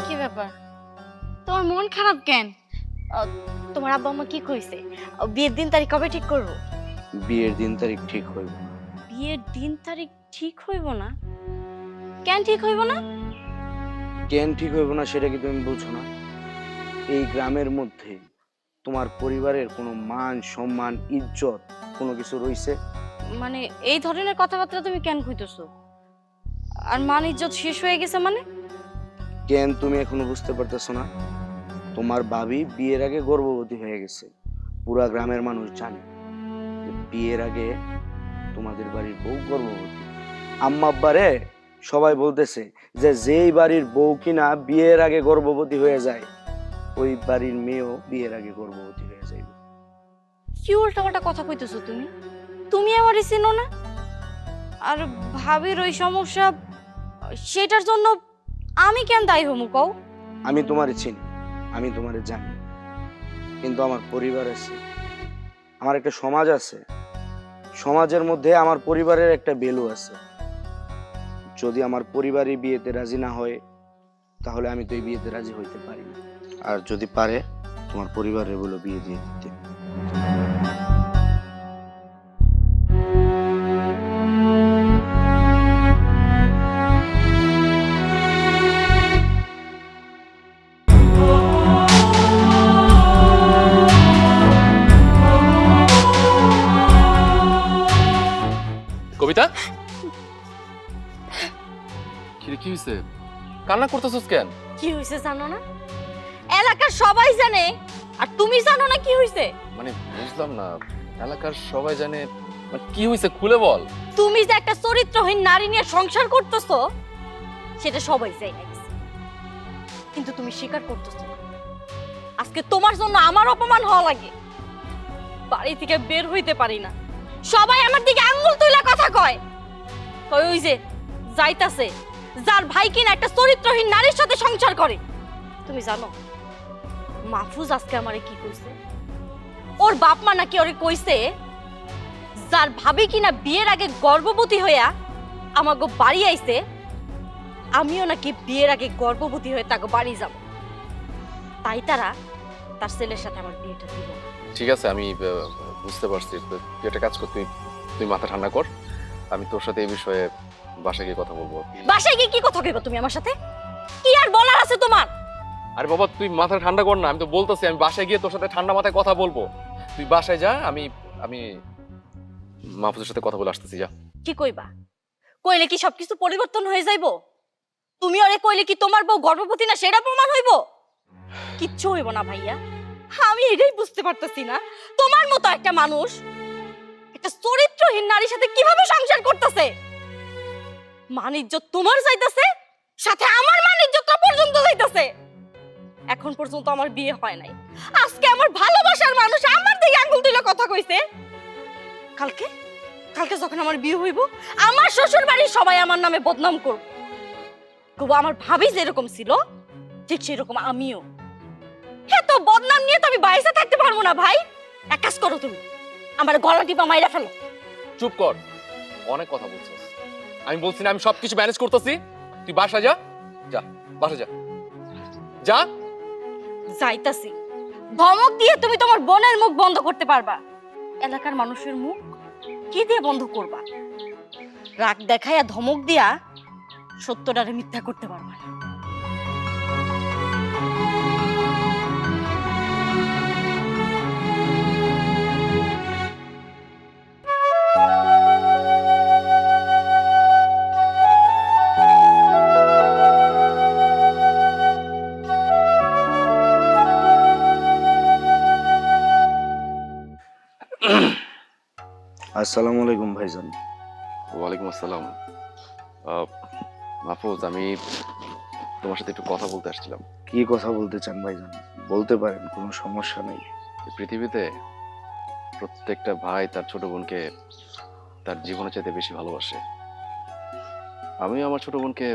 কি ব্যাপার, তোমার মন খারাপ কেন? তোমার আব্বা আম্মা কি কইছে? বিয়ের দিন তারিখ কবে ঠিক করবো? বিয়ের দিন তারিখ ঠিক হইব। বিয়ের দিন তারিখ ঠিক হইব না? কেন ঠিক হইব না? কেন ঠিক হইব না সেটা কি তুমি বুঝো না? এই গ্রামের মধ্যে তোমার পরিবারের কোনো মান সম্মান ইজ্জত কোনো কিছু রইছে? মানে এই ধরনের কথাবার্তা তুমি কেন কইতেছো? আর মান ইজ্জত শেষ হয়ে গেছে মানে? কেন তুমি এখনো বুঝতে পারতেছো না? তোমার ভাবি বিয়ের আগে গর্ভবতী হয়ে গেছে, পুরা গ্রামের মানুষ জানে যে বিয়ের আগে তোমাদের বাড়ির বউ গর্ভবতী। আম্মা আব্বারে সবাই বলতেছে যে যেই বাড়ির বউ কিনা বিয়ের আগে গর্ভবতী হয়ে যায়, ওই বাড়ির মেয়েও বিয়ের আগে গর্ভবতী হয়ে যায়। কি উল্টাপাল্টা কথা কইতেছো তুমি? তুমি আমারে চিনো না? আর ভাবির ওই সমস্যা, সেটার জন্য আমি কেন দায়ী হমু কও? আমি তোমারে চিনি, আমি তোমারে জানি, কিন্তু আমার পরিবার আছে, আমার একটা সমাজ আছে, সমাজের মধ্যে আমার পরিবারের একটা ভ্যালু আছে। যদি আমার পরিবারই বিয়েতে রাজি না হয়, তাহলে আমি তো এই বিয়েতে রাজি হইতে পারি না। আর যদি পারে, তোমার পরিবারের বলে বিয়ে দিয়ে দিতে। কবিতা, কি হয়েছে? কান্না করতেছস কেন? কি হয়েছে জানো না? এলাকার সবাই জানে, আর তুমি জানো না কি হয়েছে? মানে বুঝলাম না, এলাকার সবাই জানে মানে কি হয়েছে খুলে বল। তুমি যে একটা চরিত্রহীন নারী নিয়ে সংসার করতেছো, সেটা সবাই জানে, কিন্তু তুমি স্বীকার করতেছো না। আজকে তোমার জন্য আমার অপমান হওয়া লাগে, বাড়ি থেকে বের হইতে পারি না, সবাই আমার দিকে আঙ্গুল তুলে কথা কয়। কয় ওই যে যাইতাছে, যার ভাই কিনা একটা চরিত্রহীন নারীর সাথে সংসার করে। তুমি জানো মাহফুজ আজকে আমারে কি কইছে? ওর বাপ মা নাকি ওরে কইছে, যার ভাবি কিনা বিয়ের আগে গর্ভবতী হইয়া আমাগো বাড়ি আইছে, আমিও নাকি বিয়ের আগে গর্ভবতী হয়ে তাকে বাড়ি যাব। তাই তারা তার ছেলের সাথে আমার বিয়েটা দিব না। ঠিক আছে, আমি বুঝতে পারছি। তুই একটা কাজ কর, তুই মাথা ঠান্ডা কর, আমি তোর সাথে এই বিষয়ে বাসায় গিয়ে কথা বলবো। বাসায় গিয়ে কি কথা কইবা তুমি আমার সাথে? কি আর বলার আছে তোমার? আরে বাবা, তুই মাথা ঠান্ডা কর না, আমি তো বলতেছি আমি বাসায় গিয়ে তোর সাথে ঠান্ডা মাথায় কথা বলবো। তুই বাসায় যা, আমি মাহফুজের সাথে কথা বলে আসতেছি। যা। কি কইবা? কইলে কি সবকিছু পরিবর্তন হয়ে যাইবো? তুমি ওরে কইলে কি তোমার বউ গর্ভবতী না সেটা প্রমাণ হইবো? কিচ্ছু হইব না ভাইয়া। আমি এটাই বুঝতে পারতেছি না, তোমার মতো একটা মানুষ একটা চরিত্রহীন নারীর সাথে কিভাবে সংসার করতেছে। মান-ইজ্জত তোমার যাইতাছে, সাথে আমার মান-ইজ্জতটা পর্যন্ত যাইতাছে। এখন পর্যন্ত আমার বিয়ে হয় নাই, আজকে আমার ভালোবাসার মানুষ আমার দিকে আঙ্গুল তুলে কথা কইছে। কালকে কালকে যখন আমার বিয়ে হইব, আমার শ্বশুর বাড়ির সবাই আমার নামে বদনাম করবে। তবু আমার ভাবি যেরকম ছিল ঠিক সেরকম আমিও। হ্যাঁ, তো বদনাম নিয়ে তো আমি বাইরে থাকতে পারবো না ভাই। এক কাজ করো, তুমি আমার গলা টিপা মাইরা ফেলো। চুপ কর, অনেক কথা বলছিস। আমি বলছি না আমি সবকিছু ম্যানেজ করতেছি। তুই বাসা যা, যা বাসা যা, যা। যাইতাছি। ধমক দিয়ে তুমি তোমার বোনের মুখ বন্ধ করতে পারবা, এলাকার মানুষের মুখ কি দিয়ে বন্ধ করবা? রাগ দেখাইয়া ধমক দিয়া সত্যটারে মিথ্যা করতে পারবা না। আসসালামু আলাইকুম ভাইজান। ওয়ালাইকুম আসসালাম। মাহফুজ, আমি তোমার সাথে একটু কথা বলতে আসছিলাম। কি কথা বলতে চান ভাইজান? বলতে পারেন, কোনো সমস্যা নেই। এই পৃথিবীতে প্রত্যেকটা ভাই তার ছোট বোনকে তার জীবনের চাইতে বেশি ভালোবাসে। আমিও আমার ছোট বোনকে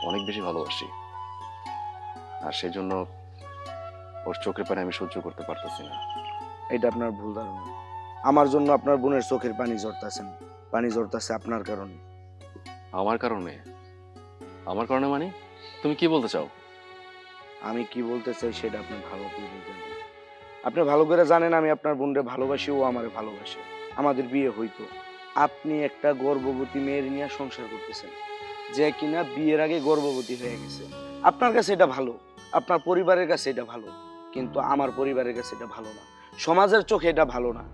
অনেক বেশি ভালোবাসি, আর সেজন্য ওর চোখের পানি আমি সহ্য করতে পারতেছি না। এটা আপনার ভুল ধারণা। আমার জন্য আপনার বোনের চোখের পানি ঝরতাছেন, পানি ঝরতাছে আপনার কারণে। আমার কারণে? আমার কারণে মানে তুমি কি বলতে চাও? আমি কি বলতে চাই সেটা আপনি ভালো করে জানেন। আপনি ভালো করে জানেন আমি আপনার বোনরে ভালোবাসি, ও আমারে ভালোবাসে। আমাদের বিয়ে হইতো। আপনি একটা গর্ভবতী মেয়ের নিয়ে সংসার করতেছেন, যে কিনা বিয়ের আগে গর্ভবতী হয়ে গেছে। আপনার কাছে এটা ভালো, আপনার পরিবারের কাছে এটা ভালো, কিন্তু আমার পরিবারের কাছে এটা ভালো না, সমাজের চোখে এটা ভালো না।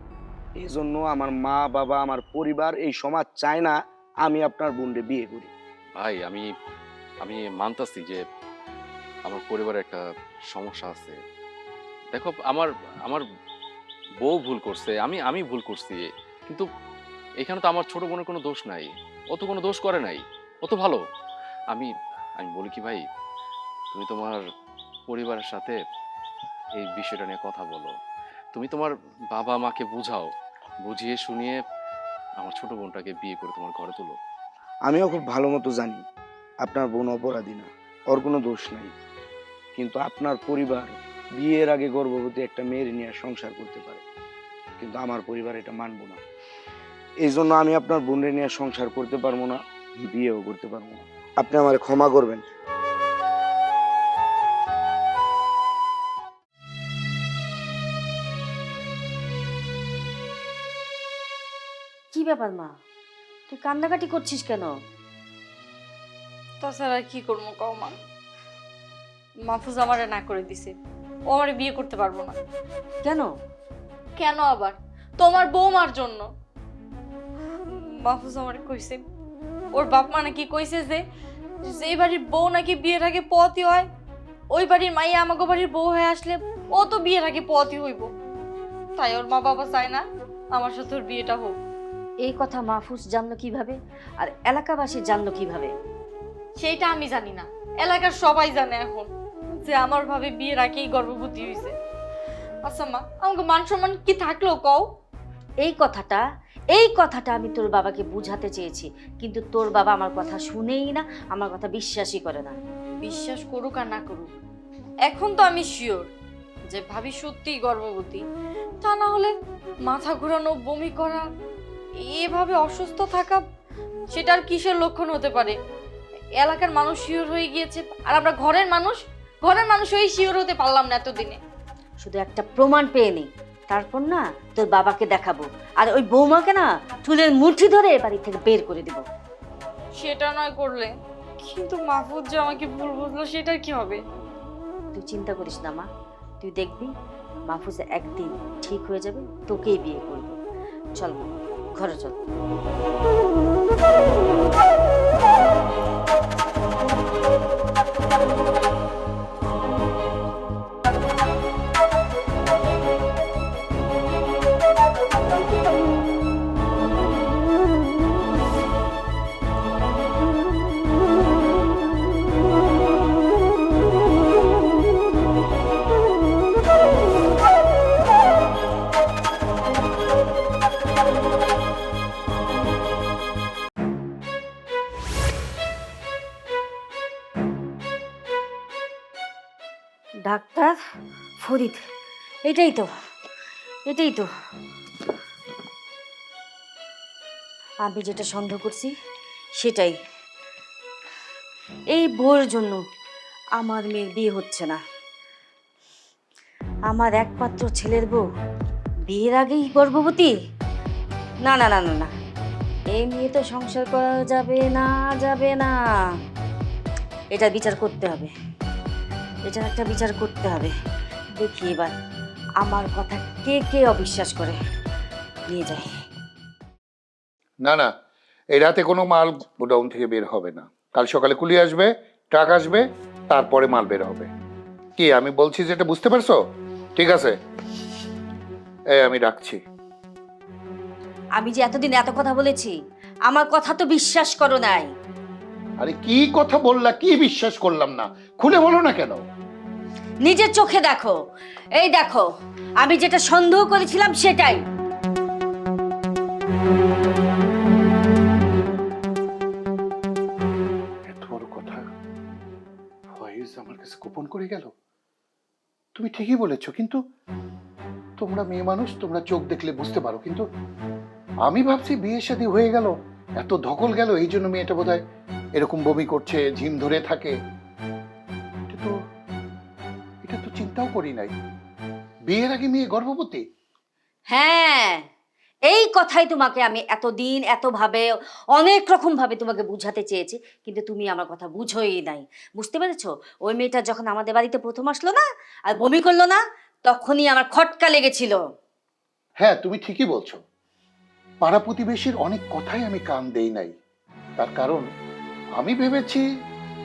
এই জন্য আমার মা বাবা, আমার পরিবার, এই সমাজ চায় না আমি আপনার বোনরে বিয়ে করি। ভাই, আমি মানতাছি যে আমার পরিবারে একটা সমস্যা আছে। দেখো, আমার বউ ভুল করছে, আমি ভুল করছি, কিন্তু এখানে তো আমার ছোট বোনের কোনো দোষ নাই। ও তো কোনো দোষ করে নাই, ও তো ভালো। আমি আমি বলি কি ভাই, তুমি তোমার পরিবারের সাথে এই বিষয়টা নিয়ে কথা বলো। তুমি তোমার বাবা মাকে বুঝাও, বুঝিয়ে শুনিয়ে আমার ছোট বোনটাকে বিয়ে করে তোমার ঘরে তোলো। আমিও খুব ভালো মতো জানি আপনার বোন অপরাধী না, ওর কোনো দোষ নাই। কিন্তু আপনার পরিবার বিয়ের আগে গর্ভবতী একটা মেয়ের নিয়ে সংসার করতে পারে, কিন্তু আমার পরিবার এটা মানবো না। এই জন্য আমি আপনার বোনের নিয়ে সংসার করতে পারবো না, বিয়েও করতে পারবো না। আপনি আমার ক্ষমা করবেন। কি ব্যাপার মা, তুই কান্নাকাটি করছিস কেন? তাছাড়া কি করবো কও মা, মাহফুজ আমারে না করে দিছে, ও আমারে বিয়ে করতে পারবো না। কেন? কেন আবার? তোমার বৌমার জন্য। মাহফুজ আমারে কইছে, ওর বাপ মা নাকি কইছে যে এই বাড়ির বউ নাকি বিয়ের আগে পতি হয়, ওই বাড়ির মাইয়া আমাকে বাড়ির বউ হয়ে আসলে ও তো বিয়ের আগে পতি হইব, তাই ওর মা বাবা চায় না আমার সাথে ওর বিয়েটা হোক। এই কথা মাহফুজ জানলো কিভাবে, আর এলাকাবাসী জানলো কিভাবে? সেইটা আমি জানি না, এলাকার সবাই জানে এখন যে আমার ভাবে বিয়ের আগেই গর্ভবতী হয়েছে। আচ্ছা মা, আমাকে মান সম্মান কি থাকলো কও? এই কথাটা আমি তোর বাবাকে বুঝাতে চেয়েছি, কিন্তু তোর বাবা আমার কথা শুনেই না, আমার কথা বিশ্বাসই করে না। বিশ্বাস করুক আর না করুক, এখন তো আমি শিওর যে ভাবি সত্যিই গর্ভবতী। তা না হলে মাথা ঘোরানো, বমি করা, এভাবে অসুস্থ থাকা, সেটার কিসের লক্ষণ হতে পারে? এলাকার মানুষ শিওর হয়ে গিয়েছে, আর আমরা ঘরের মানুষ হয়ে শিওর হতে পারলাম না এতদিনে। শুধু একটা প্রমাণ পেয়ে নি, তারপর না তোর বাবাকে দেখাবো, আর ওই বৌমাকে না চুলের মুঠি ধরে বাড়ি থেকে বের করে দিব। সেটা নয় করলে, কিন্তু মাহফুজ যে আমাকে ভুল বুঝলো, সেটার কি হবে? তুই চিন্তা করিস না মা, তুই দেখবি মাহফুজ একদিন ঠিক হয়ে যাবে, তোকেই বিয়ে করবে। চল মা, ঘরে চল। ডাক্তার ফরিদ, এটাই তো আমি যেটা সন্দেহ করছি সেটাই। এই বউয়ের জন্য আমার মেয়ের বিয়ে হচ্ছে না। আমার একমাত্র ছেলের বউ বিয়ের আগেই গর্ভবতী? না না না না না, এই মেয়ে তো সংসার করা যাবে না। এটা বিচার করতে হবে, এটার একটা বিচার করতে হবে। দেখি এবার আমার কথা কে কে অবিশ্বাস করে। নিয়ে যাই। না না, এই রাতে কোনো মাল গোডাউন থেকে বের হবে না। কাল সকালে কুলি আসবে, ট্রাক আসবে, তারপরে মাল বের হবে। কি আমি বলছি যেটা বুঝতে পারছো? ঠিক আছে, এই আমি রাখছি। আমি যে এতদিন এত কথা বলেছি, আমার কথা তো বিশ্বাস করো নাই। আরে কি কথা বললা, কি বিশ্বাস করলাম না? খুলে বলো না কেন? নিজের চোখে দেখো, এই দেখো আমি যেটা সন্দেহ করেছিলাম সেটাই। এত বড় কথা ফয়েজ আমার কাছে গোপন করে গেল। তুমি ঠিকই বলেছো, কিন্তু তোমরা মেয়ে মানুষ, তোমরা চোখ দেখলে বুঝতে পারো, কিন্তু আমি ভাবছি বিয়ে শাদী হয়ে গেল, এত ধকল গেল, এই জন্য মেয়েটা বোধহয় এরকম বমি করছে, ঝিম ধরে থাকে। এটা তো চিন্তাও করি নাই, বিয়ের আগে মেয়ে গর্ভবতী। হ্যাঁ, এই কথাই তোমাকে আমি এতদিন এতভাবে অনেক রকম ভাবে তোমাকে বুঝাতে চেয়েছি, কিন্তু তুমি আমার কথা বুঝোই নাই। বুঝতে পেরেছো? ওই মেয়েটা যখন আমাদের বাড়িতে প্রথম আসলো না আর বমি করলো না, তখনই আমার খটকা লেগেছিল। হ্যাঁ, তুমি ঠিকই বলছো। পাড়া প্রতিবেশীর অনেক কথাই আমি কান দেই নাই, তার কারণ আমি ভেবেছি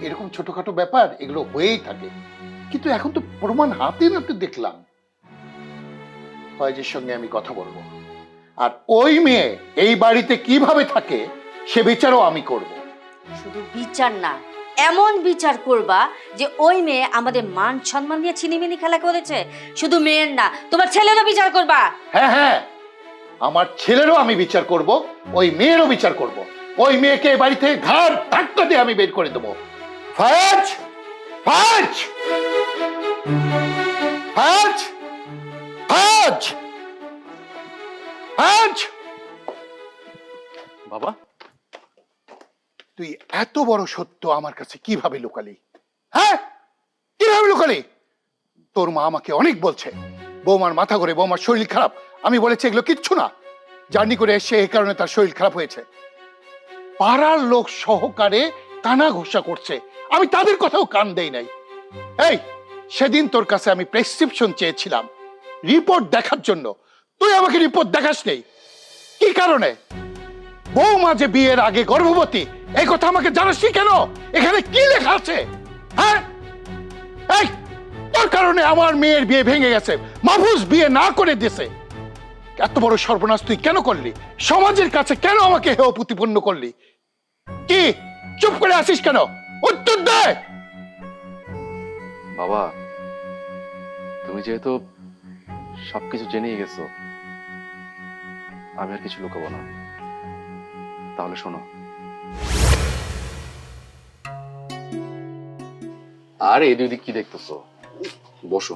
এরকম ছোটখাটো ব্যাপার এগুলো হয়েই থাকে, কিন্তু এখন তো প্রমাণ হাতে নাতে দেখলাম। ফয়েজের সঙ্গে আমি কথা বলবো, আর ওই মেয়ে এই বাড়িতে কিভাবে থাকে সে বিচারও আমি করব। শুধু বিচার না, এমন বিচার করবা যে ওই মেয়ে আমাদের মান সম্মান দিয়ে ছিনিমিনি খেলা করেছে। শুধু মেয়ের না, তোমার ছেলেরও বিচার করবা। হ্যাঁ হ্যাঁ, আমার ছেলেরও আমি বিচার করব, ওই মেয়েরও বিচার করব। ওই মেয়েকে এই বাড়ি থেকে ঘাড় ধাক্কা দিয়ে আমি বের করে দেবো। ফয়েজ, ফয়েজ! হাজ হাজ হাজ বাবা, তুই এত বড় সত্য আমার কাছে কিভাবে লুকালি? হ্যাঁ, কিভাবে লুকালি? তোর মা আমাকে অনেক বলছে বৌমার মাথা ঘুরে, বৌমার শরীর খারাপ। আমি বলেছি এগুলো কিচ্ছু না, জার্নি করে এসে এই কারণে তার শরীর খারাপ হয়েছে। পাড়ার লোক সহকারে কানা ঘোষা করছে, আমি তাদের কথাও কান দেই নাই। এই সেদিন তোর কাছে আমি প্রেসক্রিপশন চেয়েছিলাম রিপোর্ট দেখার জন্য, তুই আমাকে রিপোর্ট দেখাস নেই। কি কারণে? বৌমা যে বিয়ের আগে গর্ভবতী, এই কথা আমাকে জানাসনি কেন? এখানে কি লেখা আছে? হ্যাঁ, এই তোর কারণে আমার মেয়ের বিয়ে ভেঙে গেছে, মাহফুজ বিয়ে না করে দিয়েছে। এত বড় সর্বনাশ তুই কেন করলি? সমাজের কাছে কেন আমাকে হেয় প্রতিপন্ন করলি? কি চুপ করে আসিস কেন? উত্তর দে। বাবা, তুমি যেহেতু সবকিছু জেনেই গেছো, আমি আর কিছু লুকাবো না। তাহলে শোনো। আর এই দুই দিক কি দেখতেছো? বসো।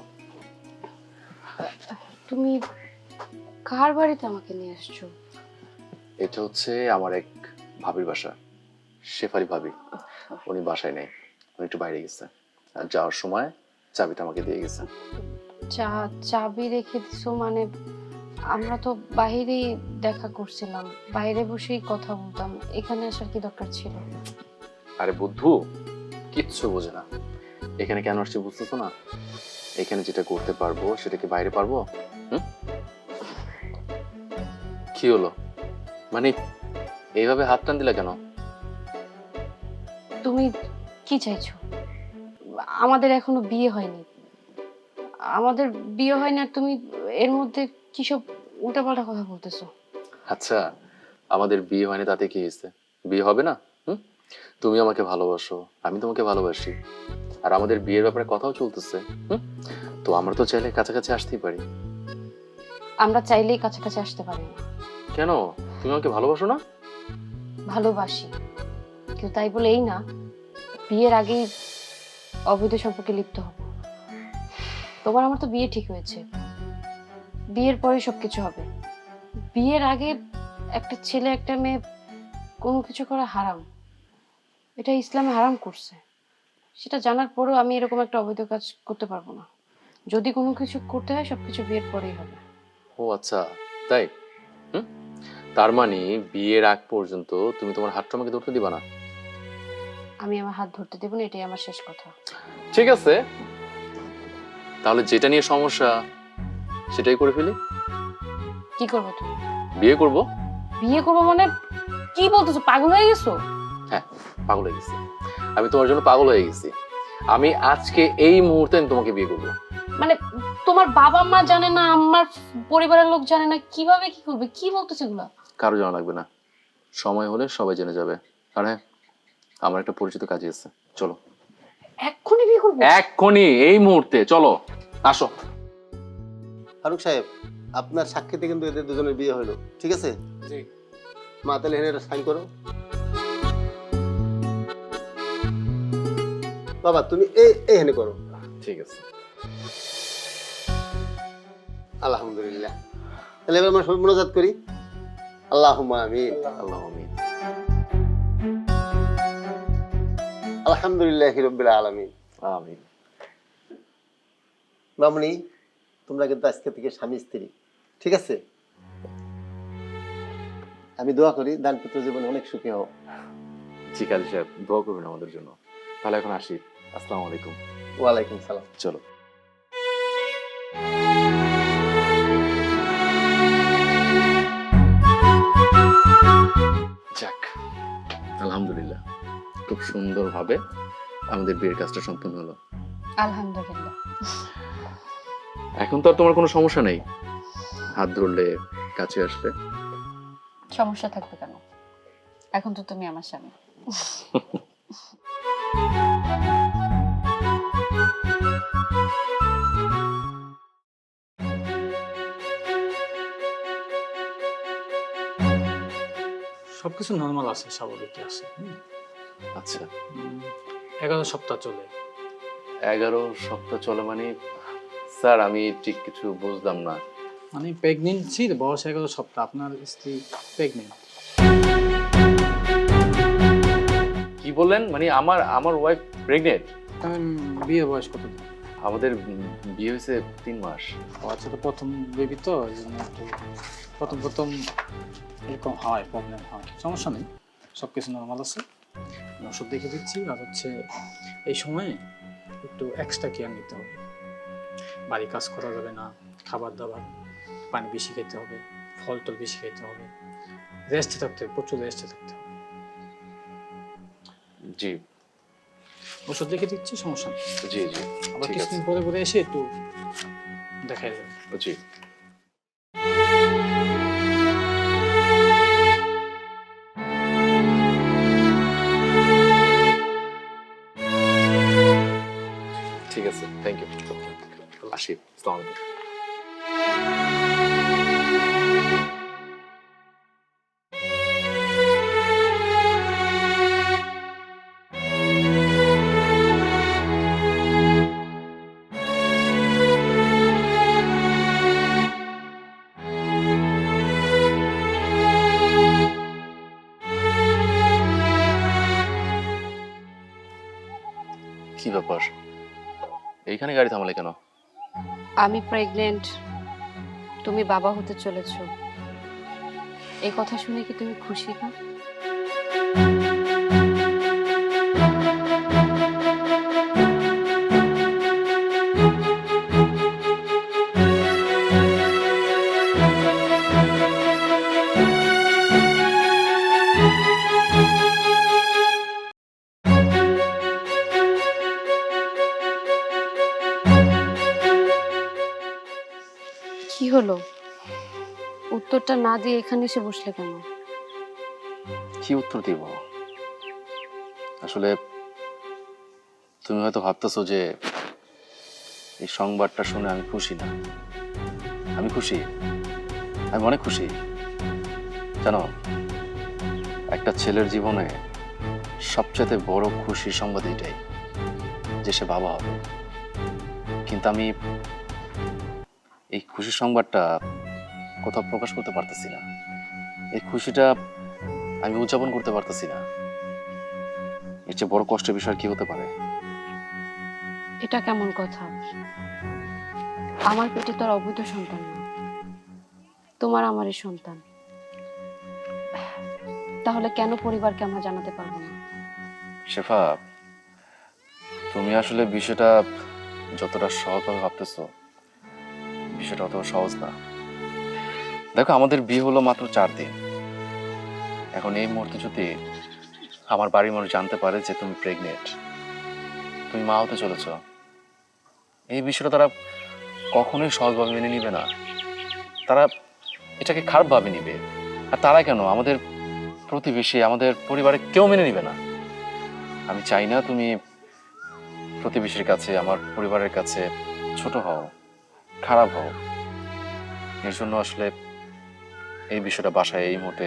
তুমি কার বাড়িতে আমাকে নিয়ে আসছো? এটা হচ্ছে আমার এক ভাবির বাসা, শেফালি ভাবি। উনি বাসায় নেই, উনি একটু বাইরে গেছে। আর যাওয়ার সময় চাবিটা আমাকে দিয়ে গেছে। চাবি রেখে দিছো মানে? আমরা তো বাইরেই দেখা করছিলাম, বাইরে বসেই কথা বলতাম, এখানে আসার কি দরকার ছিল? আরে বুদ্ধু, কিচ্ছু বোঝে না। এখানে কেন আসছি বুঝতেছো না? এখানে যেটা করতে পারবো সেটা কি বাইরে পারবো? কি হলো, মানে এইভাবে হাত টান দিলা কেন? তুমি কি চাইছো? আমাদের এখনো বিয়ে হয়নি, আমাদের বিয়ে হয়নি, আর তুমি এর মধ্যে কি সব উল্টাপাল্টা কথা বলতেছো? আচ্ছা, আমাদের বিয়ে হয়নি তাতে কি হয়েছে? বিয়ে হবে না? তুমি আমাকে ভালোবাসো, আমি তোমাকে ভালোবাসি, আর আমাদের বিয়ের ব্যাপারে কথাও চলতেছে। তো আমরা তো চাইলে কাছাকাছি আসতেই পারি। আমরা চাইলেই কাছাকাছি আসতে পারি না। কেন? তুমি আমাকে ভালোবাসো না? ভালোবাসি, কিন্তু তাই বলে এই না বিয়ের আগেই অবৈধ সম্পর্কে লিপ্ত হব। তোমার আমার তো বিয়ে ঠিক হয়েছে, বিয়ের পরে সবকিছু হবে। বিয়ের আগে একটা ছেলে একটা মেয়ে কোনো কিছু করা হারাম, এটা ইসলামে হারাম করছে। সেটা জানার পরেও আমি এরকম একটা অবৈধ কাজ করতে পারবো না। যদি কোনো কিছু করতে হয় সবকিছু বিয়ের পরেই হবে। ও আচ্ছা, তাই? তার মানে বিয়ের আগ পর্যন্ত তুমি তোমার হাতটা আমাকে ধরতে দিবা না? আমি আমার হাত ধরতে দেবো না, এটাই আমার শেষ কথা। ঠিক আছে, তাহলে যেটা নিয়ে সমস্যা সেটাই করে ফেলি। কি করবো তুমি? বিয়ে করব। বিয়ে করবো মানে? কি বলতেছো, পাগল হয়ে গেছো? হ্যাঁ, পাগল হয়ে গেছি। আমি তোমার জন্য পাগল হয়ে গেছি। আমি আজকে এই মুহূর্তে আমি তোমাকে বিয়ে করবো। মানে তোমার বাবা মা জানে না, আমার পরিবারের লোক জানে না, কিভাবে কি করবে? কি বলতেছে এগুলা? কারো জানা লাগবে না, সময় হলে সবাই জেনে যাবে। আর হ্যাঁ, আমার একটা পরিচিত কাজে আছে, চলো। এক্ষুনি বিয়ে করবো? এক্ষুনি, এই মুহূর্তে, চলো, আসো। ফারুক সাহেব, আপনার সাক্ষীতে কিন্তু এদের দুজনের বিয়ে হলো, ঠিক আছে? জি। মা তাহলে এখানে একটা সাইন করো। বাবা তুমি এখানে করো। ঠিক আছে। আলহামদুলিল্লাহ। তাহলে এবার আমরা সবাই মোনাজাত করি। আল্লাহুম্মা আমিন। আল্লাহ আমিন। আলহামদুলিল্লাহি রাব্বিল আলামিন। আমিন। মামুনি, তোমরা কিন্তু আজকে থেকে স্বামী স্ত্রী, ঠিক আছে? আমি দোয়া করি দাম্পত্য জীবনে অনেক সুখী হও। জি কাজী সাহেব, দোয়া করবেন আমাদের জন্য। তাহলে এখন আসি, আসসালামু আলাইকুম। ওয়ালাইকুম সালাম। চলো। যাক, আলহামদুলিল্লাহ, খুব সুন্দরভাবে আমাদের বিয়ের কাজটা সম্পন্ন হলো। আলহামদুলিল্লাহ। এখন তো আর তোমার কোনো সমস্যা নেই, হাত ধরলে কাছে আসবে। সমস্যা থাকবে কেন? এখন তো তুমি আমার স্বামী। সবকিছু নর্মাল আছে, স্বাভাবিক আছে। আচ্ছা, 11 সপ্তাহ চলে, 11 সপ্তাহ চলে মানে? স্যার আমি ঠিক কিছু বুঝলাম না। মানে প্রেগনেন্সির বয়স 11 সপ্তাহ, আপনার স্ত্রী প্রেগনেন্ট। কি বললেন? মানে আমার আমার ওয়াইফ প্রেগনেন্ট? বিয়ের বয়স কত? আমাদের বিয়ে হয়েছে 3 মাস। ও আচ্ছা, তো প্রথম বেবি তো এই জন্য একটু প্রথম এরকম হয়, প্রবলেম হয়। সমস্যা নেই, সব কিছু নর্মাল আছে। আমি ওষুধ দেখে দিচ্ছি। আর হচ্ছে এই সময়ে একটু এক্সট্রা কেয়ার নিতে হবে। বাড়ি কাজ করা যাবে না, খাবার দাবার পানি বেশি খেতে হবে, ফল টল বেশি খেতে হবে, রেস্টে থাকতে হবে, প্রচুর রেস্টে থাকতে হবে। জি ওষুধ দেখে দিচ্ছি, সমস্যা নেই। জি জি আবার ঠিক আছে। কিছুদিন পরে পরে এসে একটু দেখাই যাবে। জি ঠিক আছে, থ্যাংক ইউ। আসি, আসসালামু আলাইকুম। কি ব্যাপার, এইখানে গাড়ি থামালে কেন? আমি প্রেগনেন্ট, তুমি বাবা হতে চলেছো, এই কথা শুনে কি তুমি খুশি না? কি হলো, উত্তরটা না দিয়ে এখানে এসে বসলে কেন? কি উত্তর দিব? আসলে তুমি হয়তো ভাবতেছো যে এই সংবাদটা শুনে আমি খুশি না। আমি খুশি, আমি অনেক খুশি। জানো, একটা ছেলের জীবনে সবচেয়ে বড় খুশির সংবাদ এটাই যে সে বাবা হবে। কিন্তু আমি এই খুশির সংবাদটা কোথাও প্রকাশ করতে পারতেছি না। এই খুশিটা আমি উদযাপন করতে পারতেছি না। এর চেয়ে বড় কষ্টের বিষয় কি হতে পারে? এটা কেমন কথা? আমার পেটে তোর অবৈধ সন্তান না, তোমার আমারই সন্তান। তাহলে কেন পরিবারকে আমরা জানাতে পারবো না? শেফা, তুমি আসলে বিষয়টা যতটা সহজভাবে ভাবতেছো, বিষয়টা অত সহজ না। দেখো, আমাদের বিয়ে হলো মাত্র 4 দিন। এখন এই মুহূর্তে যদি আমার বাড়ির মানুষ জানতে পারে যে তুমি প্রেগনেন্ট, তুমি মা হতে চলেছ, এই বিষয়টা তারা কখনোই সহজভাবে মেনে নিবে না। তারা এটাকে খারাপভাবে নিবে। আর তারা কেন, আমাদের প্রতিবেশী, আমাদের পরিবারে কেউ মেনে নিবে না। আমি চাই না তুমি প্রতিবেশীর কাছে, আমার পরিবারের কাছে ছোট হও, খারাপ হও। এর জন্য আসলে এই বিষয়টা বাসায় এই মুহূর্তে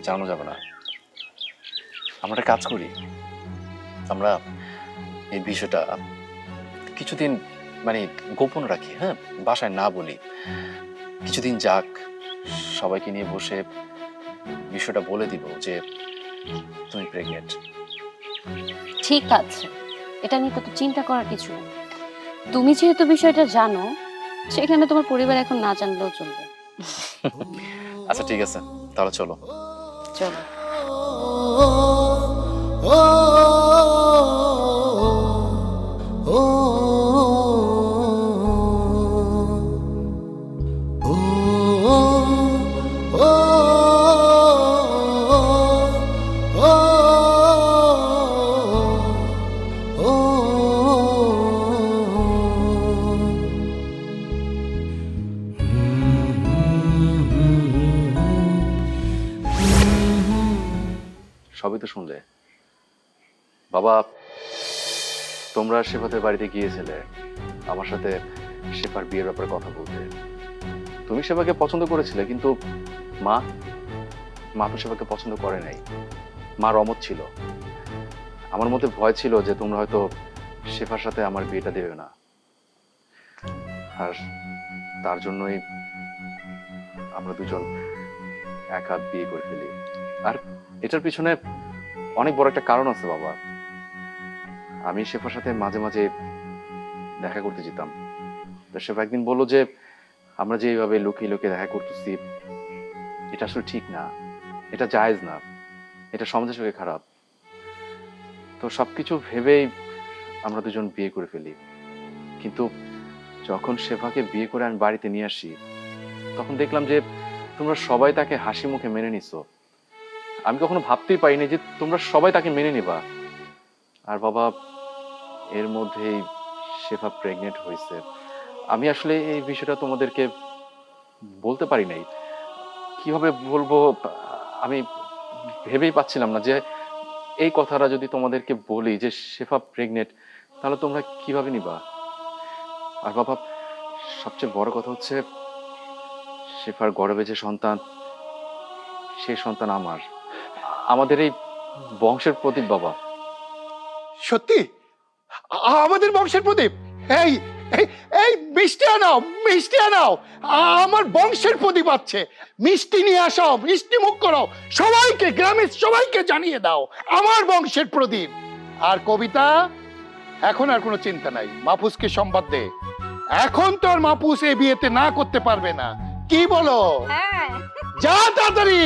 জানানো যাবে না। আমরা একটা কাজ করি, আমরা এই বিষয়টা কিছুদিন মানে গোপন রাখি, হ্যাঁ, বাসায় না বলি। কিছুদিন যাক, সবাইকে নিয়ে বসে বিষয়টা বলে দিব যে তুমি প্রেগনেন্ট। ঠিক আছে, এটা নিয়ে তো চিন্তা করার কিছু নেই। তুমি যেহেতু বিষয়টা জানো, সেখানে তোমার পরিবার এখন না জানলেও চলবে। আচ্ছা ঠিক আছে, তাহলে চলো। চলো। সবই তো শুনলে। বাবা, তোমরা শেফাতের বাড়িতে গিয়েছিলে আমার সাথে শেফার বিয়ের ব্যাপারে কথা বলতে। তুমি শেফাকে পছন্দ করেছিলে, কিন্তু মা মা তো শেফাকে পছন্দ করে নাই। মার অমত ছিল। আমার মধ্যে ভয় ছিল যে তোমরা হয়তো শেফার সাথে আমার বিয়েটা দেবে না, আর তার জন্যই আমরা দুজন একা বিয়ে করে ফেলি। আর এটার পিছনে অনেক বড় একটা কারণ আছে বাবা। আমি শেফার সাথে মাঝে মাঝে দেখা করতে যেতাম, তো শেফা একদিন বললো যে আমরা যে এইভাবে লুকিয়ে লুকিয়ে দেখা করতেছি এটা আসলে ঠিক না, এটা জায়েজ না, এটা সমাজের সঙ্গে খারাপ। তো সবকিছু ভেবেই আমরা দুজন বিয়ে করে ফেলি। কিন্তু যখন শেফাকে বিয়ে করে আমি বাড়িতে নিয়ে আসি, তখন দেখলাম যে তোমরা সবাই তাকে হাসি মুখে মেনে নিছো। আমি কখনো ভাবতেই পারিনি যে তোমরা সবাই তাকে মেনে নিবা। আর বাবা, এর মধ্যেই শেফা প্রেগনেন্ট হয়েছে। আমি আসলে এই বিষয়টা তোমাদেরকে বলতে পারি নাই, কিভাবে বলবো আমি ভেবেই পাচ্ছিলাম না যে এই কথাটা যদি তোমাদেরকে বলি যে শেফা প্রেগনেন্ট, তাহলে তোমরা কিভাবে নিবা। আর বাবা, সবচেয়ে বড় কথা হচ্ছে শেফার গর্ভে যে সন্তান, সেই সন্তান আমাদের এই বংশের প্রদীপ বাবা। সত্যি আমাদের বংশের প্রদীপ? এই এই এই মিষ্টি আনাও, মিষ্টি আনাও, আমার বংশের প্রদীপ আছে। মিষ্টি নিয়ে আসো, মিষ্টি মুখ করো, সবাইকে, গ্রামের সবাইকে জানিয়ে দাও আমার বংশের প্রদীপ। আর কবিতা, এখন আর কোনো চিন্তা নাই, মাহফুজকে সংবাদ দে। এখন তো আর মাহফুজ এই বিয়েতে না করতে পারবে না, কি বলো? হ্যাঁ যা তাড়াতাড়ি।